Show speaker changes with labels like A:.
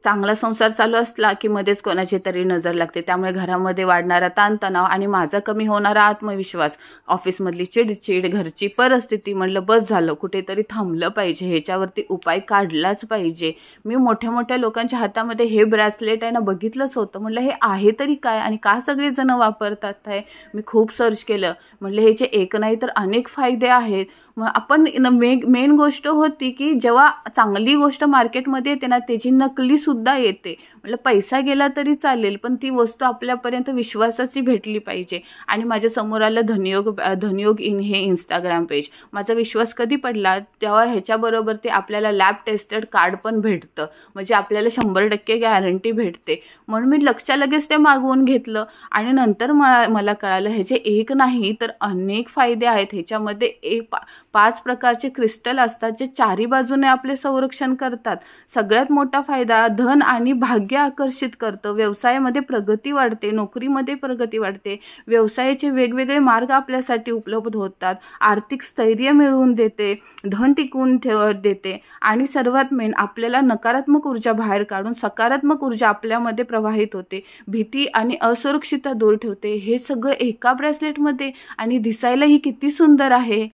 A: चांगला संसार चालू असला की मध्येच कोणाची तरी नजर लागते, त्यामुळे घरामध्ये वाढणारा ताणतणाव आणि माझा कमी होणारा आत्मविश्वास, ऑफिसमधली चिडचिड, घरची परिस्थिती, म्हणलं बस झालं, कुठेतरी थांबलं पाहिजे, ह्याच्यावरती उपाय काढलाच पाहिजे। मी मोठ्या मोठ्या लोकांच्या हातामध्ये हे ब्रेसलेट आहे ना बघितलंच होतं, म्हणलं हे आहे तरी काय आणि का सगळे जण वापरतात आहे। मी खूप सर्च केलं, म्हणलं ह्याचे एक नाही तर अनेक फायदे आहेत। मग आपण मेन गोष्ट होती की जेव्हा चांगली गोष्ट मार्केटमध्ये येते ना त्याची नकली सुद्धा येते, म्हणजे पैसा गेला तरी चालेल पण ती वस्तू आपल्यापर्यंत विश्वासाची भेटली पाहिजे। आणि माझ्या समोर आलं धनयोग इन हे इंस्टाग्राम पेज, माझा विश्वास कधी पडला तेव्हा ह्याच्याबरोबर ते आपल्याला लॅब टेस्टेड कार्ड पण भेटतं, म्हणजे आपल्याला 100% गॅरंटी भेटते। म्हणून मी लगेच ते मागवून घेतलं आणि नंतर मला कळालं ह्याचे एक नाही तर अनेक फायदे आहेत। ह्याच्यामध्ये 5 प्रकारचे क्रिस्टल असतात जे चारी बाजूने आपले संरक्षण करतात। सगळ्यात मोठा फायदा धन आणि भाग्य आकर्षित करतं, व्यवसायामध्ये प्रगती वाढते, नोकरीमध्ये प्रगती वाढते, व्यवसायाचे वेगवेगळे मार्ग आपल्यासाठी उपलब्ध होतात, आर्थिक स्थैर्य मिळवून देते, धन टिकवून देते आणि सर्वात मेन आपल्याला नकारात्मक ऊर्जा बाहेर काढून सकारात्मक ऊर्जा आपल्यामध्ये प्रवाहित होते, भीती आणि असुरक्षितता दूर ठेवते। हे सगळं एका ब्रेसलेटमध्ये आणि दिसायलाही किती सुंदर आहे।